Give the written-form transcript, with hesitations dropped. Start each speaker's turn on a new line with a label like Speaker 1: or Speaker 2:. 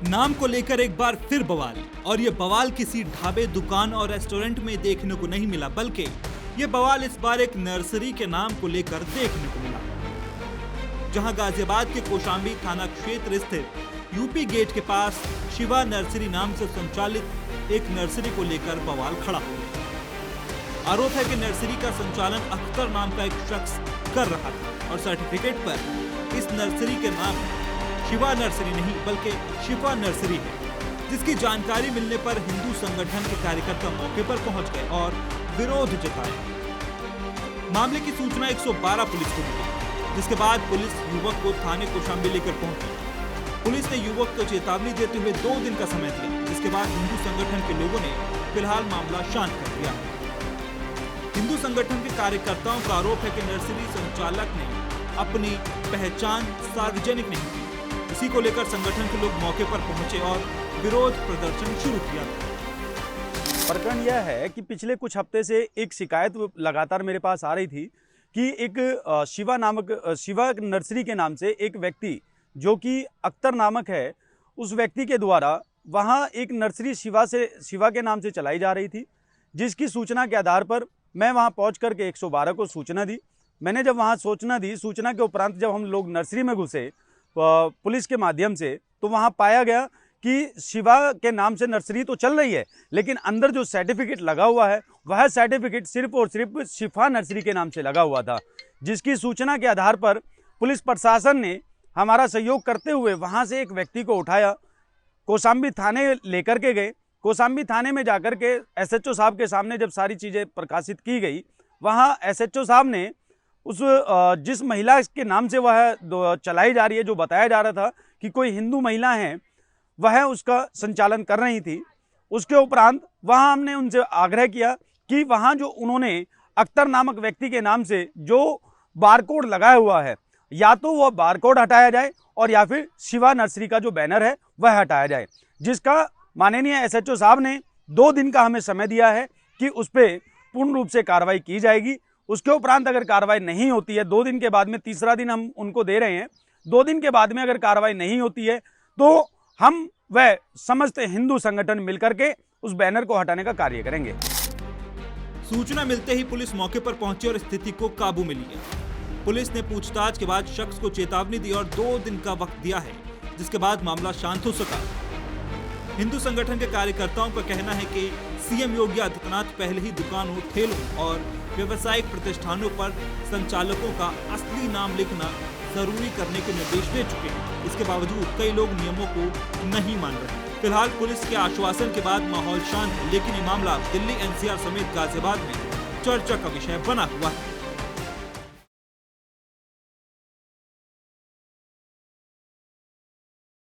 Speaker 1: नाम को लेकर एक बार फिर बवाल, और ये बवाल किसी ढाबे, दुकान और रेस्टोरेंट में देखने को नहीं मिला, बल्कि ये बवाल इस बार एक नर्सरी के नाम को लेकर देखने को मिला, जहां गाजियाबाद के कौशाम्बी थाना क्षेत्र स्थित यूपी गेट के पास शिवा नर्सरी नाम से संचालित एक नर्सरी को लेकर बवाल खड़ा हो गया। आरोप है कि नर्सरी का संचालन अख्तर नाम का एक शख्स कर रहा था और सर्टिफिकेट पर इस नर्सरी के नाम शिवा नर्सरी नहीं बल्कि शिफा नर्सरी है, जिसकी जानकारी मिलने पर हिंदू संगठन के कार्यकर्ता मौके पर पहुंच गए और विरोध जताया। मामले की सूचना 112 पुलिस को दी, जिसके बाद पुलिस युवक को थाने कौशाम्बी लेकर पहुंची। पुलिस ने युवक को चेतावनी देते हुए 2 दिन का समय दिया, जिसके बाद हिंदू संगठन के लोगों ने फिलहाल मामला शांत कर दिया। हिंदू संगठन के कार्यकर्ताओं का आरोप है कि नर्सरी संचालक ने अपनी पहचान सार्वजनिक नहीं की। इसी को लेकर संगठन के लोग मौके पर पहुंचे और विरोध प्रदर्शन शुरू किया।
Speaker 2: प्रकरण यह है कि पिछले कुछ हफ्ते से एक शिकायत लगातार मेरे पास आ रही थी कि एक शिवा नर्सरी के नाम से एक व्यक्ति जो कि अख्तर नामक है, उस व्यक्ति के द्वारा वहां एक नर्सरी शिवा के नाम से चलाई जा रही थी, जिसकी सूचना के आधार पर मैं वहां पहुंच करके 112 को सूचना दी। मैंने जब वहां सूचना दी, सूचना के उपरांत जब हम लोग नर्सरी में घुसे पुलिस के माध्यम से, तो वहां पाया गया कि शिवा के नाम से नर्सरी तो चल रही है, लेकिन अंदर जो सर्टिफिकेट लगा हुआ है वह सर्टिफिकेट सिर्फ और सिर्फ शिफा नर्सरी के नाम से लगा हुआ था, जिसकी सूचना के आधार पर पुलिस प्रशासन ने हमारा सहयोग करते हुए वहां से एक व्यक्ति को उठाया, कौशाम्बी थाने लेकर के गए। कौशाम्बी थाने में जाकर के एसएचओ साहब के सामने जब सारी चीज़ें प्रकाशित की गई, वहाँ एसएचओ साहब ने उस जिस महिला के नाम से वह चलाई जा रही है, जो बताया जा रहा था कि कोई हिंदू महिला है, वह उसका संचालन कर रही थी। उसके उपरांत वहाँ हमने उनसे आग्रह किया कि वहाँ जो उन्होंने अख्तर नामक व्यक्ति के नाम से जो बारकोड लगाया हुआ है, या तो वह बारकोड हटाया जाए और या फिर शिवा नर्सरी का जो बैनर है वह हटाया जाए, जिसका माननीय एसएचओ साहब ने 2 दिन का हमें समय दिया है कि उस पर पूर्ण रूप से कार्रवाई की जाएगी। उसके उपरांत अगर कार्रवाई नहीं होती है, 2 दिन के बाद में, तीसरा दिन हम उनको दे रहे हैं, 2 दिन के बाद में अगर कार्रवाई नहीं होती है तो हम वह समस्त हिंदू संगठन मिलकर के उस बैनर को हटाने का कार्य करेंगे।
Speaker 1: सूचना मिलते ही पुलिस मौके पर पहुंची और स्थिति को काबू में लिया। पुलिस ने पूछताछ के बाद शख्स को चेतावनी दी और 2 दिन का वक्त दिया है, जिसके बाद मामला शांत हो सका। हिंदू संगठन के कार्यकर्ताओं का कहना है कि सीएम योगी आदित्यनाथ पहले ही दुकानों, ठेलों और व्यवसायिक प्रतिष्ठानों पर संचालकों का असली नाम लिखना जरूरी करने के निर्देश दे चुके हैं। इसके बावजूद कई लोग नियमों को नहीं मान रहे। फिलहाल पुलिस के आश्वासन के बाद माहौल शांत है, लेकिन ये मामला दिल्ली, एनसीआर समेत गाजियाबाद में चर्चा का विषय बना हुआ है।